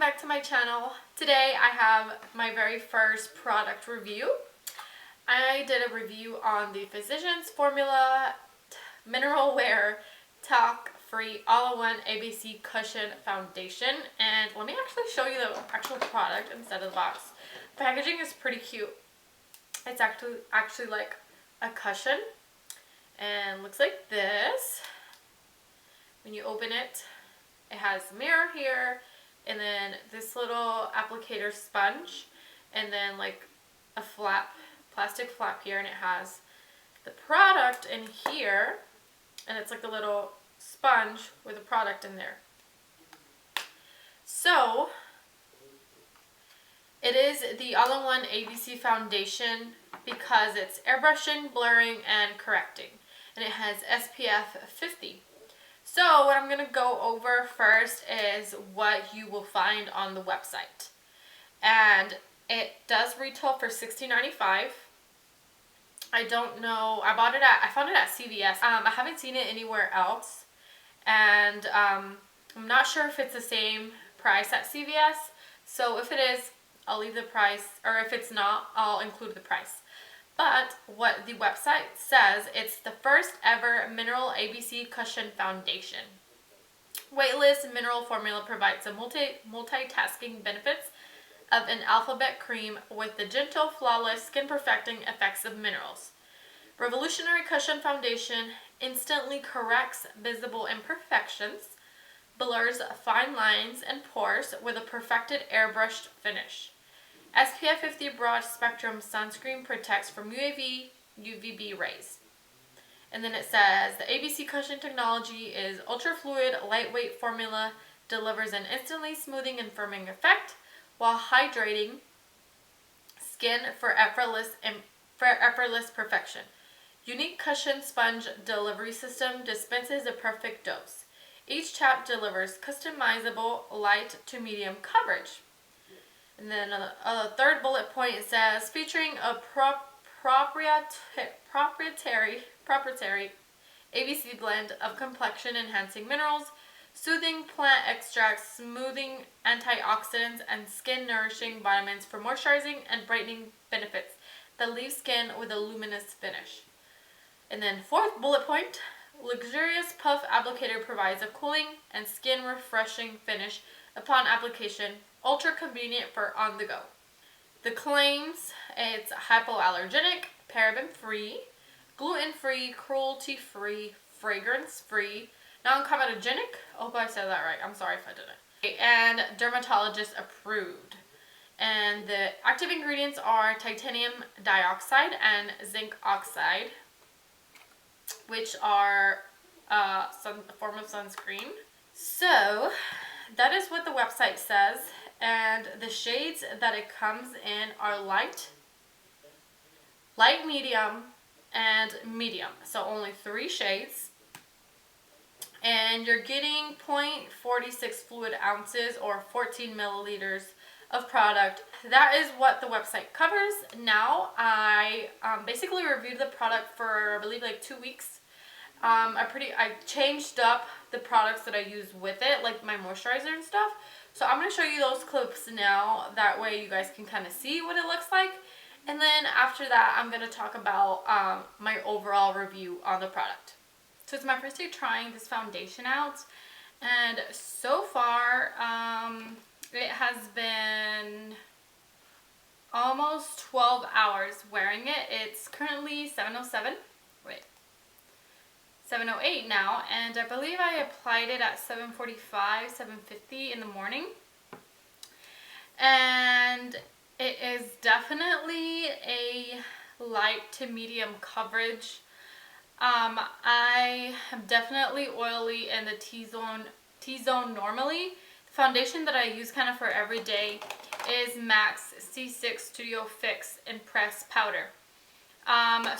back to my channel. Today I have my very first product review. I did a review on the Physicians Formula Mineral Wear Talc Free All-in-One ABC Cushion Foundation, and let me actually show you the actual product instead of the box. The packaging is pretty cute. It's actually like a cushion and looks like this. When you open it, it has a mirror here, and then this little applicator sponge, and then like a plastic flap here, and it has the product in here, and it's like a little sponge with a product in there. So it is the all-in-one ABC foundation because it's airbrushing, blurring, and correcting, and it has SPF 50. So what I'm going to go over first is what you will find on the website. And it does retail for $16.95. I don't know, I found it at CVS. I haven't seen it anywhere else. And I'm not sure if it's the same price at CVS. So if it is, I'll leave the price, or if it's not, I'll include the price. But what the website says, it's the first ever mineral ABC cushion foundation. Weightless mineral formula provides the multitasking benefits of an alphabet cream with the gentle, flawless, skin perfecting effects of minerals. Revolutionary cushion foundation instantly corrects visible imperfections, blurs fine lines and pores with a perfected airbrushed finish. SPF 50 broad spectrum sunscreen protects from UVB rays. And then it says the ABC cushion technology is ultra fluid, lightweight formula, delivers an instantly smoothing and firming effect while hydrating skin for effortless perfection. Unique cushion sponge delivery system dispenses a perfect dose. Each tap delivers customizable light to medium coverage. And then a third bullet point, it says, featuring a proprietary ABC blend of complexion enhancing minerals, soothing plant extracts, smoothing antioxidants, and skin nourishing vitamins for moisturizing and brightening benefits that leave skin with a luminous finish. And then fourth bullet point, luxurious puff applicator provides a cooling and skin refreshing finish upon application, ultra convenient for on the go. The claims, it's hypoallergenic, paraben free, gluten free, cruelty free, fragrance free, non-comedogenic, I hope I said that right, I'm sorry if I didn't, and dermatologist approved. And the active ingredients are titanium dioxide and zinc oxide, which are a form of sunscreen. So that is what the website says, and the shades that it comes in are light, medium, and medium. So only 3 shades, and you're getting 0.46 fluid ounces or 14 milliliters of product. That is what the website covers. Now I basically reviewed the product for, I believe, like 2 weeks. I changed up the products that I use with it, like my moisturizer and stuff. So I'm going to show you those clips now. That way you guys can kind of see what it looks like. And then after that, I'm going to talk about my overall review on the product. So it's my first day trying this foundation out. And so far, it has been almost 12 hours wearing it. It's currently 7:08 now, and I believe I applied it at 7:45, 7:50 in the morning. And it is definitely a light to medium coverage. I am definitely oily in the T-zone normally. The foundation that I use kind of for every day is MAC's C6 Studio Fix Impress Powder.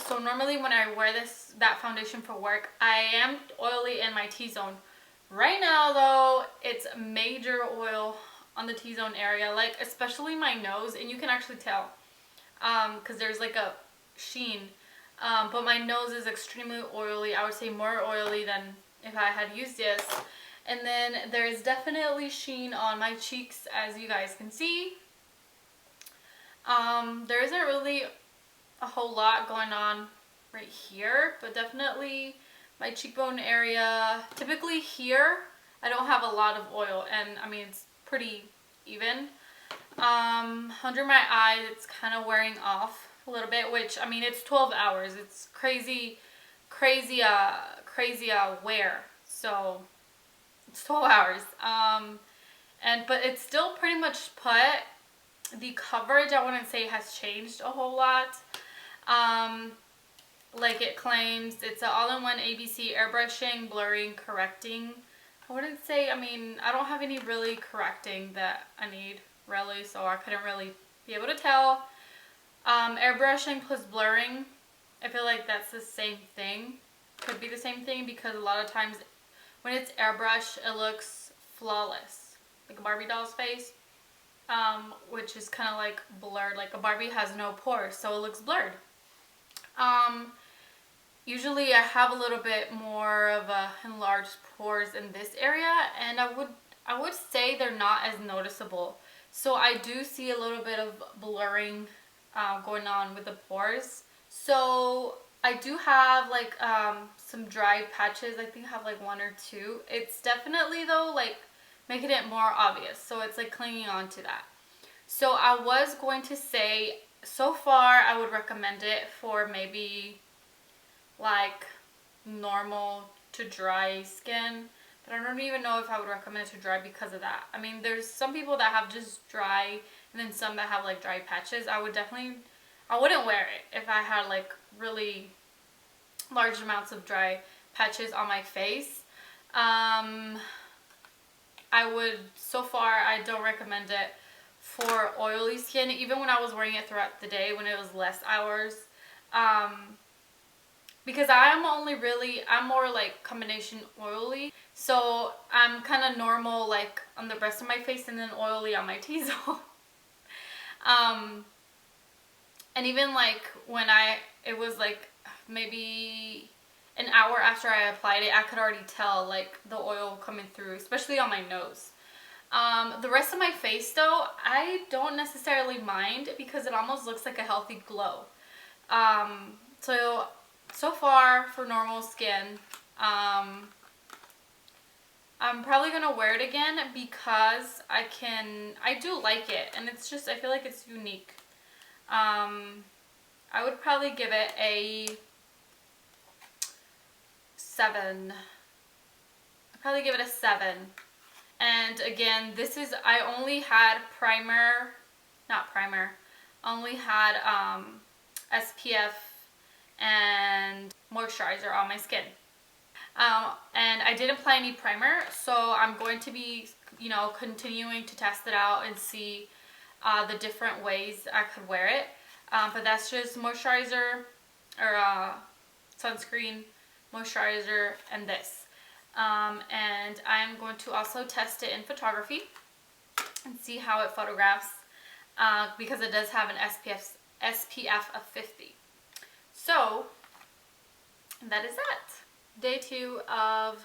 So normally when I wear that foundation for work, I am oily in my T-zone. Right now though, it's major oil on the T-zone area, like especially my nose, and you can actually tell because there's like a sheen, but my nose is extremely oily. I would say more oily than if I had used this. And then there's definitely sheen on my cheeks, as you guys can see. There isn't really a whole lot going on right here, but definitely my cheekbone area. Typically here, I don't have a lot of oil, and I mean, it's pretty even. Under my eyes, it's kind of wearing off a little bit, which, I mean, it's 12 hours. It's crazy wear. So it's 12 hours. But it's still pretty much put. The coverage, I wouldn't say has changed a whole lot. Like it claims, it's an all-in-one ABC airbrushing, blurring, correcting. I wouldn't say, I mean, I don't have any really correcting that I need, really, so I couldn't really be able to tell. Airbrushing plus blurring, I feel like that's the same thing. Could be the same thing, because a lot of times when it's airbrush, it looks flawless, like a Barbie doll's face, which is kind of like blurred. Like a Barbie has no pores, so it looks blurred. Usually I have a little bit more of a enlarged pores in this area, and I would say they're not as noticeable. So I do see a little bit of blurring going on with the pores. So I do have like some dry patches. I think I have like 1 or 2. It's definitely though like making it more obvious. So it's like clinging on to that. So I was going to say, so far I would recommend it for maybe like normal to dry skin, but I don't even know if I would recommend it to dry because of that. I mean, there's some people that have just dry, and then some that have like dry patches. I wouldn't wear it if I had like really large amounts of dry patches on my face. So far I don't recommend it for oily skin, even when I was wearing it throughout the day when it was less hours. Because I'm more like combination oily. So I'm kind of normal like on the rest of my face, and then oily on my T-zone. And even like when it was like maybe an hour after I applied it, I could already tell like the oil coming through, especially on my nose. The rest of my face though, I don't necessarily mind, because it almost looks like a healthy glow. So far for normal skin, I'm probably going to wear it again because I do like it, and it's just, I feel like it's unique. I would probably give it a 7. I'd probably give it a 7. And again, I only had only had SPF and moisturizer on my skin. And I didn't apply any primer, so I'm going to be, continuing to test it out and see the different ways I could wear it. But that's just moisturizer, or sunscreen, moisturizer, and this. And I'm going to also test it in photography and see how it photographs, because it does have an SPF of 50. So that is that. Day 2 of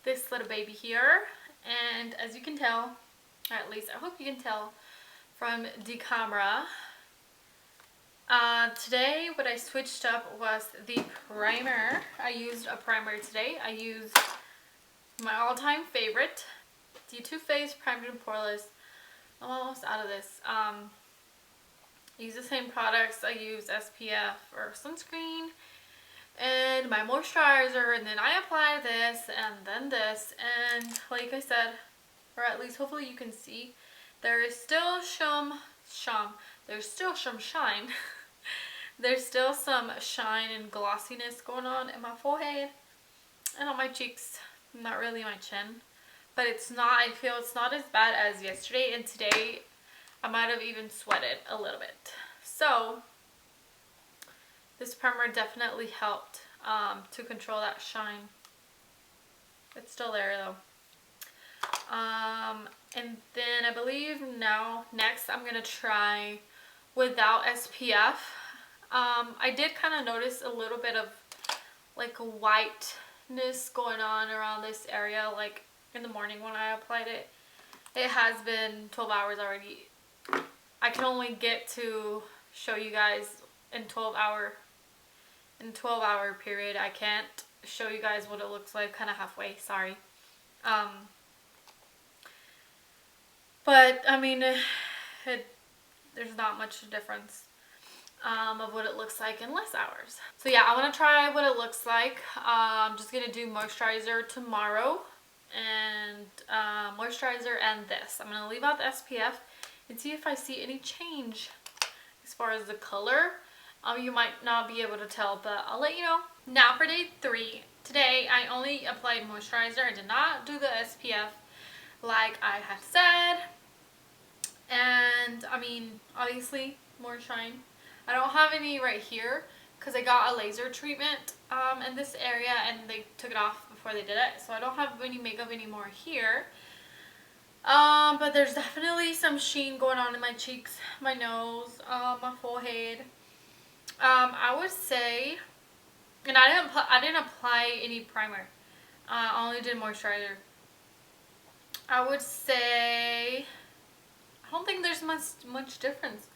this little baby here, and as you can tell, or at least I hope you can tell from the camera, today what I switched up was the primer. I used a primer today. I used my all-time favorite, the Too Faced Primed and Poreless. I'm almost out of this. I use the same products. I use SPF or sunscreen and my moisturizer, and then I apply this and then this, and like I said, or at least hopefully you can see, there is still there's still some shine. There's still some shine and glossiness going on in my forehead and on my cheeks. Not really my chin, but I feel it's not as bad as yesterday, and today I might have even sweated a little bit. So this primer definitely helped to control that shine. It's still there though. And then I believe next I'm gonna try without SPF. I did kind of notice a little bit of like a white going on around this area. Like in the morning when I applied it, it has been 12 hours already. I can only get to show you guys in 12-hour period. I can't show you guys what it looks like kind of halfway, sorry. But I mean, there's not much difference of what it looks like in less hours. So yeah, I want to try what it looks like. I'm just gonna do moisturizer tomorrow, and moisturizer and this. I'm gonna leave out the SPF and see if I see any change as far as the color. You might not be able to tell, but I'll let you know. Now for day 3. Today I only applied moisturizer. I did not do the SPF like I had said. And I mean, obviously more shine. I don't have any right here because I got a laser treatment in this area and they took it off before they did it. So I don't have any makeup anymore here. But there's definitely some sheen going on in my cheeks, my nose, my forehead. I would say, and I didn't apply any primer. I only did moisturizer. I would say I don't think there's much difference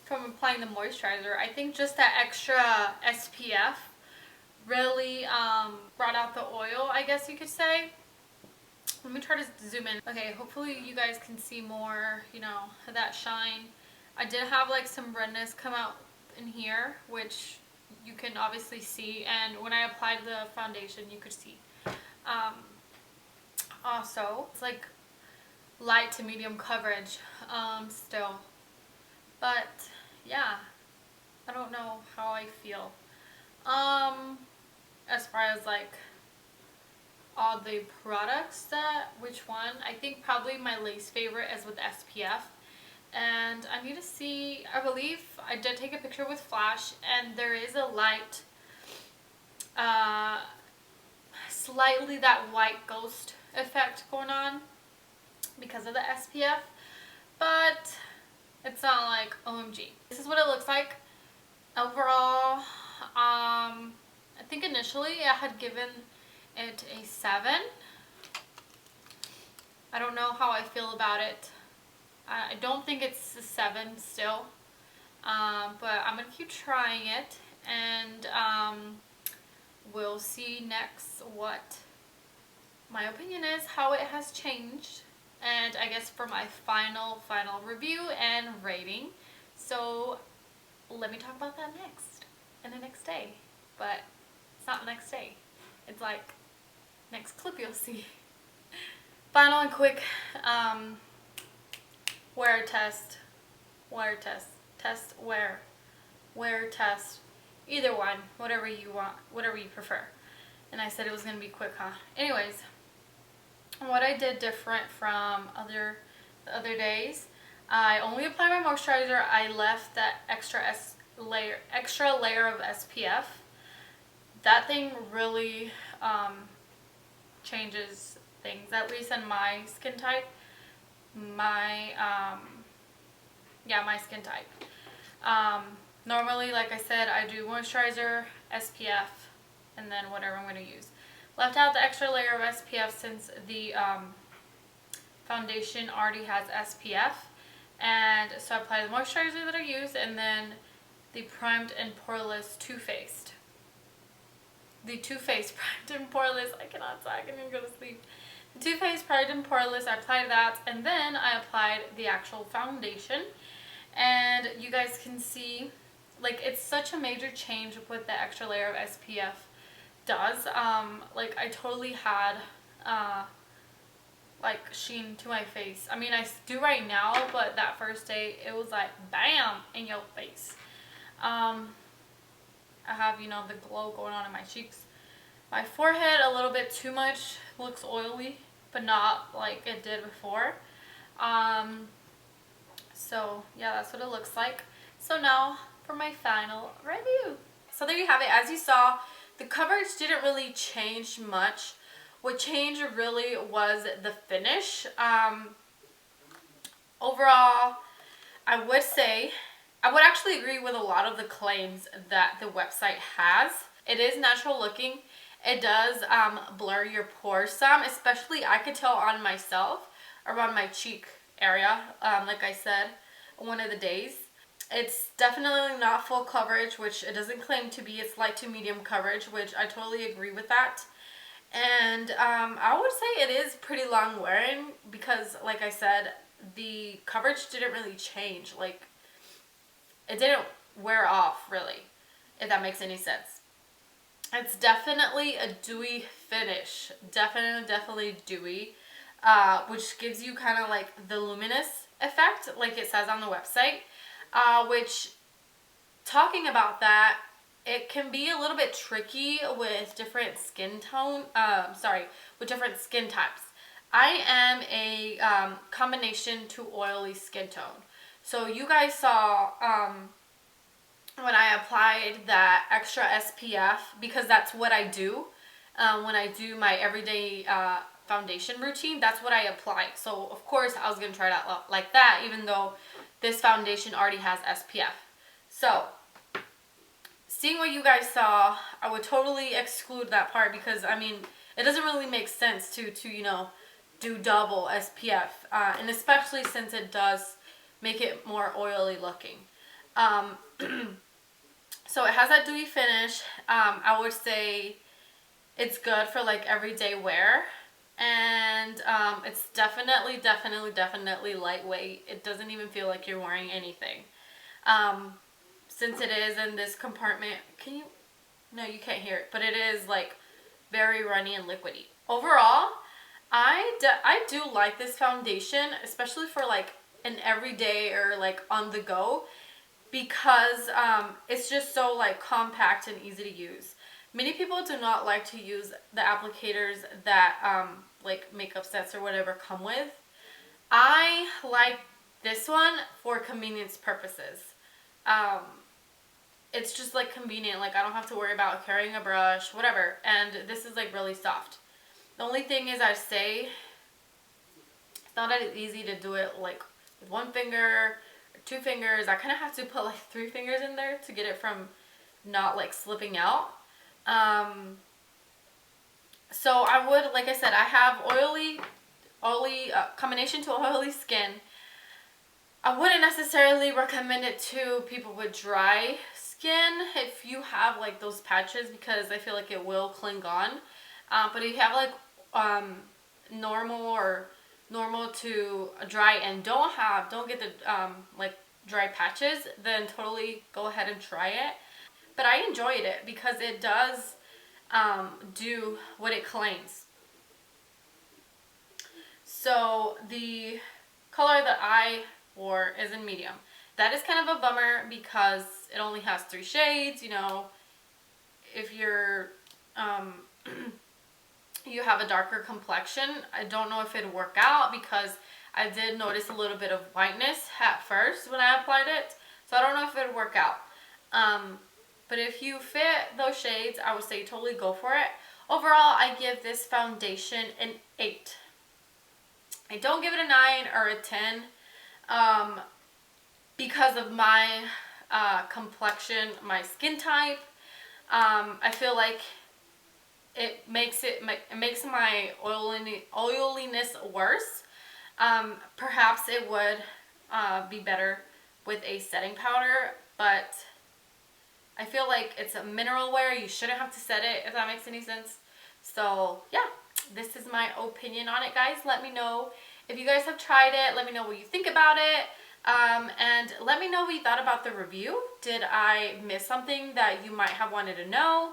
from applying the moisturizer. I think just that extra SPF really brought out the oil, I guess you could say. Let me try to zoom in. Okay, hopefully you guys can see more, you know, that shine. I did have like some redness come out in here, which you can obviously see, and when I applied the foundation you could see. Also, it's like light to medium coverage still, but yeah, I don't know how I feel as far as like all the products. Which one? I think probably my least favorite is with SPF, and I need to see, I believe I did take a picture with flash, and there is a light slightly that white ghost effect going on because of the SPF, but it's not like OMG. This is what it looks like overall. I think initially I had given it a 7. I don't know how I feel about it. I don't think it's a 7 still, but I'm gonna keep trying it, and we'll see next what my opinion is, how it has changed, and I guess for my final review and rating. So let me talk about that next, in the next day. But it's not the next day, it's like next clip you'll see. Final and quick wear test, either one, whatever you want, whatever you prefer. And I said it was gonna be quick, huh? Anyways, what I did different from the other days, I only applied my moisturizer. I left that extra layer of SPF. That thing really changes things, at least in my skin type. My skin type. Normally, like I said, I do moisturizer, SPF, and then whatever I'm going to use. Left out the extra layer of SPF since the foundation already has SPF. And so I applied the moisturizer that I used, and then the primed and poreless Too Faced. The Too Faced primed and poreless. I cannot talk, I can't even go to sleep. The Too Faced primed and poreless, I applied that, and then I applied the actual foundation. And you guys can see, like, it's such a major change with what the extra layer of SPF does. Like, I totally had like sheen to my face. I mean, I do right now, but that first day it was like bam in your face. I have, you know, the glow going on in my cheeks. My forehead a little bit too much, looks oily, but not like it did before. So yeah, that's what it looks like. So now for my final review. So there you have it. As you saw, the coverage didn't really change much. What changed really was the finish. Overall, I would say, I would actually agree with a lot of the claims that the website has. It is natural looking, it does blur your pores some, especially I could tell on myself around my cheek area, like I said one of the days. It's definitely not full coverage, which it doesn't claim to be. It's light to medium coverage, which I totally agree with that. And I would say it is pretty long wearing because, like I said, the coverage didn't really change. Like, it didn't wear off, really, if that makes any sense. It's definitely a dewy finish. Definitely dewy, which gives you kind of like the luminous effect, like it says on the website. Which, talking about that, it can be a little bit tricky with different skin tone. With different skin types. I am a combination to oily skin tone. So you guys saw when I applied that extra SPF, because that's what I do when I do my everyday foundation routine. That's what I apply. So of course I was going to try it out like that, even though this foundation already has SPF. So seeing what you guys saw, I would totally exclude that part because, I mean, it doesn't really make sense to do double SPF, and especially since it does make it more oily looking. So it has that dewy finish. I would say it's good for like everyday wear, and it's definitely lightweight. It doesn't even feel like you're wearing anything. Since it is in this compartment, no, you can't hear it, but it is like very runny and liquidy. Overall, I do like this foundation, especially for like an everyday or like on the go, because it's just so like compact and easy to use. Many people do not like to use the applicators that like makeup sets or whatever come with. I like this one for convenience purposes. It's just like convenient, like I don't have to worry about carrying a brush, whatever, and this is like really soft. The only thing is, I say it's not that easy to do it like with one finger or two fingers. I kind of have to put like 3 fingers in there to get it from not like slipping out. So I would, like I said, I have oily combination to oily skin. I wouldn't necessarily recommend it to people with dry skin if you have like those patches, because I feel like it will cling on. But if you have like normal to dry and don't get the like dry patches, then totally go ahead and try it. But I enjoyed it because it does do what it claims. So the color that I wore is in medium. That is kind of a bummer because it only has 3 shades. You know, if you're you have a darker complexion, I don't know if it'd work out, because I did notice a little bit of whiteness at first when I applied it. So I don't know if it'd work out. But if you fit those shades, I would say totally go for it. Overall, I give this foundation an 8. I don't give it a 9 or a 10 because of my complexion, my skin type. I feel like it makes my oiliness worse. Perhaps it would be better with a setting powder, but I feel like it's a mineral wear. You shouldn't have to set it, if that makes any sense. So yeah, this is my opinion on it, guys. Let me know if you guys have tried it. Let me know what you think about it. And let me know what you thought about the review. Did I miss something that you might have wanted to know?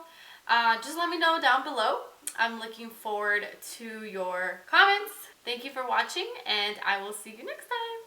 Just let me know down below. I'm looking forward to your comments. Thank you for watching, and I will see you next time.